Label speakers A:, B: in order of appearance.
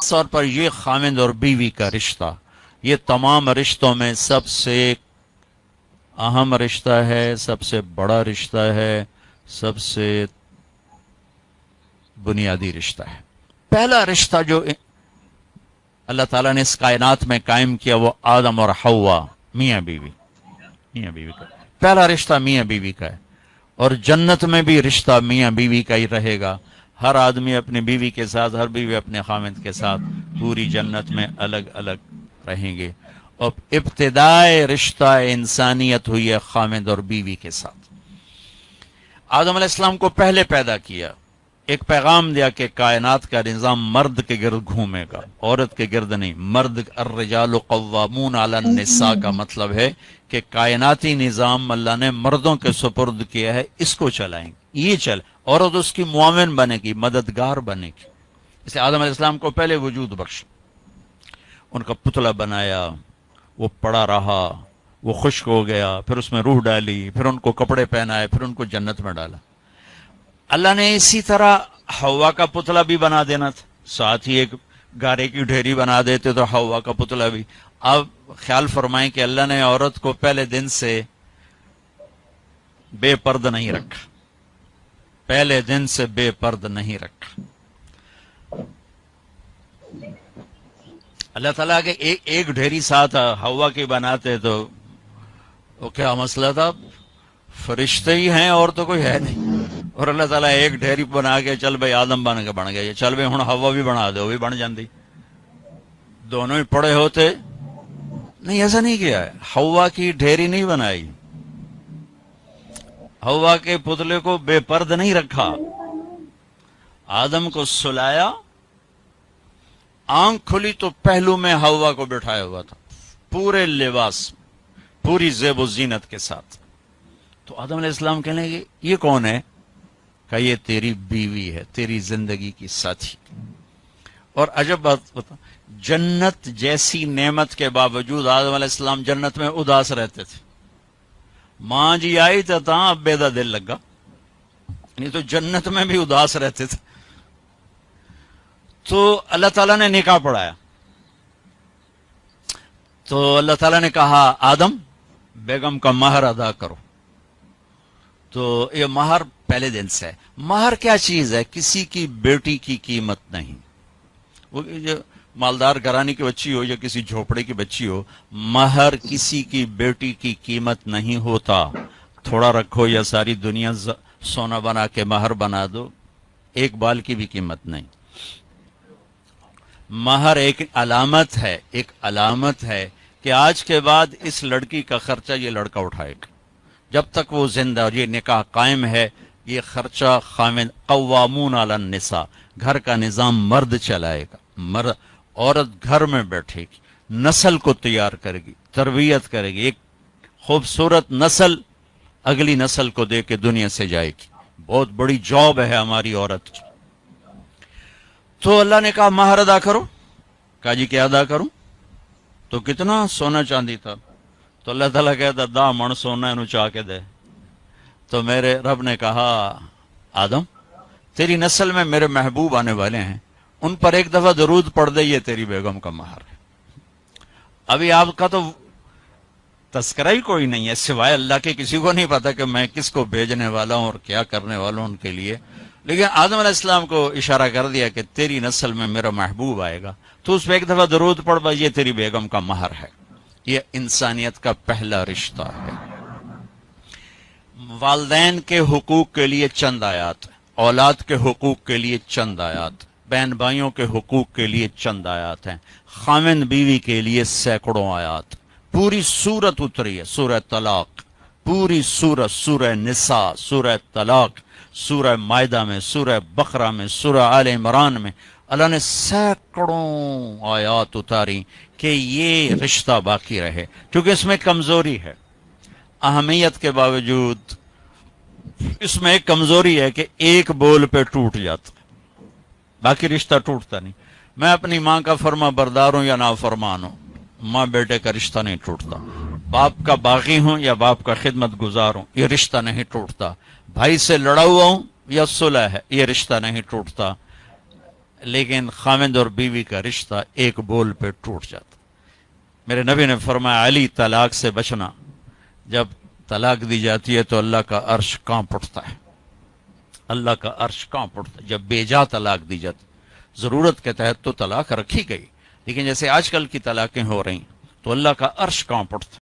A: طور پر یہ خاوند اور بیوی کا رشتہ یہ تمام رشتوں میں سب سے اہم رشتہ ہے، سب سے بڑا رشتہ ہے، سب سے بنیادی رشتہ ہے۔ پہلا رشتہ جو اللہ تعالیٰ نے اس کائنات میں قائم کیا وہ آدم اور حوا، میاں بیوی کا پہلا رشتہ میاں بیوی کا ہے، اور جنت میں بھی رشتہ میاں بیوی کا ہی رہے گا۔ ہر آدمی اپنی بیوی کے ساتھ، ہر بیوی اپنے خاوند کے ساتھ پوری جنت میں الگ الگ رہیں گے۔ اور ابتدائے رشتہ انسانیت ہوئی ہے خاوند اور بیوی کے ساتھ۔ آدم علیہ السلام کو پہلے پیدا کیا، ایک پیغام دیا کہ کائنات کا نظام مرد کے گرد گھومے گا، عورت کے گرد نہیں۔ مرد الرجال قوامون علی النساء کا مطلب ہے کہ کائناتی نظام اللہ نے مردوں کے سپرد کیا ہے، اس کو چلائیں گے، یہ چل، عورت اس کی معاون بنے گی، مددگار بنے گی۔ اسے آدم علیہ السلام کو پہلے وجود بخش، ان کا پتلا بنایا، وہ پڑا رہا، وہ خشک ہو گیا، پھر اس میں روح ڈالی، پھر ان کو کپڑے پہنائے، پھر ان کو جنت میں ڈالا۔ اللہ نے اسی طرح حوا کا پتلا بھی بنا دینا تھا، ساتھ ہی ایک گارے کی ڈھیری بنا دیتے تو حوا کا پتلا بھی۔ اب خیال فرمائیں کہ اللہ نے عورت کو پہلے دن سے بے پرد نہیں رکھا، پہلے دن سے بے پرد نہیں رکھا۔ اللہ تعالیٰ کے ایک ڈھیری ساتھ حوا کی بناتے تو وہ کیا مسئلہ تھا، فرشتے ہی ہیں اور تو کوئی ہے نہیں، اور اللہ تعالیٰ ایک ڈھیری بنا کے چل بھائی آدم بن گیا، چل بھائی ہوں حوا بھی بنا دے، وہ بھی بن جاندی، دونوں ہی پڑے ہوتے۔ نہیں، ایسا نہیں کیا ہے، حوا کی ڈھیری نہیں بنائی، حوا کے پتلے کو بے پرد نہیں رکھا، آدم کو سلایا، آنکھ کھلی تو پہلو میں حوا کو بٹھایا ہوا تھا، پورے لباس، پوری زیب و زینت کے ساتھ۔ تو آدم علیہ السلام کہنے لگے یہ کون ہے؟ کہ یہ تیری بیوی ہے، تیری زندگی کی ساتھی۔ اور عجب بات بتا، جنت جیسی نعمت کے باوجود آدم علیہ السلام جنت میں اداس رہتے تھے۔ ماں جی آئی تو اب بیدا دل لگا، نہیں تو جنت میں بھی اداس رہتے تھے۔ تو اللہ تعالیٰ نے نکاح پڑھایا، تو اللہ تعالیٰ نے کہا آدم بیگم کا مہر ادا کرو۔ تو یہ مہر پہلے دن سے ہے۔ مہر کیا چیز ہے؟ کسی کی بیٹی کی قیمت نہیں، وہ جو مالدار گھرانے کی بچی ہو یا کسی جھوپڑے کی بچی ہو، مہر کسی کی بیٹی کی قیمت نہیں ہوتا۔ تھوڑا رکھو یا ساری دنیا سونا بنا کے مہر بنا دو، ایک بال کی بھی قیمت نہیں۔ مہر ایک علامت ہے، ایک علامت ہے کہ آج کے بعد اس لڑکی کا خرچہ یہ لڑکا اٹھائے گا، جب تک وہ زندہ اور یہ نکاح قائم ہے، یہ خرچہ خاوند قوامون علی النساء، گھر کا نظام مرد چلائے گا، عورت گھر میں بیٹھے گی، نسل کو تیار کرے گی، تربیت کرے گی، ایک خوبصورت نسل اگلی نسل کو دے کے دنیا سے جائے گی۔ بہت بڑی جاب ہے ہماری عورت کی۔ تو اللہ نے کہا مہر ادا کرو۔ کہا جی کیا ادا کروں؟ تو کتنا سونا چاندی تھا؟ تو اللہ تعالیٰ کہتا 10 من سونا انہوں چاہ کے دے۔ تو میرے رب نے کہا آدم تیری نسل میں میرے محبوب آنے والے ہیں، ان پر ایک دفعہ درود پڑھ دے، یہ تیری بیگم کا مہر ہے۔ ابھی آپ کا تو تذکرہ ہی کوئی نہیں ہے سوائے اللہ کے، کسی کو نہیں پتا کہ میں کس کو بھیجنے والا ہوں اور کیا کرنے والا ہوں ان کے لیے، لیکن آدم علیہ السلام کو اشارہ کر دیا کہ تیری نسل میں میرا محبوب آئے گا، تو اس پہ ایک دفعہ درود پڑھ بھائی، یہ تیری بیگم کا مہر ہے۔ یہ انسانیت کا پہلا رشتہ ہے۔ والدین کے حقوق کے لیے چند آیات، اولاد کے حقوق کے لیے چند آیات، بہن بھائیوں کے حقوق کے لیے چند آیات ہیں، خاوند بیوی کے لیے سینکڑوں آیات۔ پوری سورت اتری ہے، سورہ طلاق، پوری سورت، سورہ نساء، سورہ طلاق، سورہ مائدہ میں، سورہ بقرہ میں، سورہ آل عمران میں اللہ نے سینکڑوں آیات اتاری کہ یہ رشتہ باقی رہے، کیونکہ اس میں کمزوری ہے۔ اہمیت کے باوجود اس میں ایک کمزوری ہے کہ ایک بول پہ ٹوٹ جاتا، باقی رشتہ ٹوٹتا نہیں۔ میں اپنی ماں کا فرما بردار ہوں یا نافرمان ہوں، ماں بیٹے کا رشتہ نہیں ٹوٹتا۔ باپ کا باغی ہوں یا باپ کا خدمت گزار ہوں، یہ رشتہ نہیں ٹوٹتا۔ بھائی سے لڑا ہوا ہوں یا صلح ہے، یہ رشتہ نہیں ٹوٹتا۔ لیکن خامند اور بیوی کا رشتہ ایک بول پہ ٹوٹ جاتا. میرے نبی نے فرمایا علی طلاق سے بچنا. جب طلاق دی جاتی ہے تو اللہ کا عرش کانپ اٹھتا ہے. اللہ کا عرش کانپ اٹھتا ہے جب بے جا طلاق دی جاتی. ضرورت کے تحت تو طلاق رکھی گئی، لیکن جیسے آج کل کی طلاقیں ہو رہی تو اللہ کا عرش کانپ اٹھتا ہے.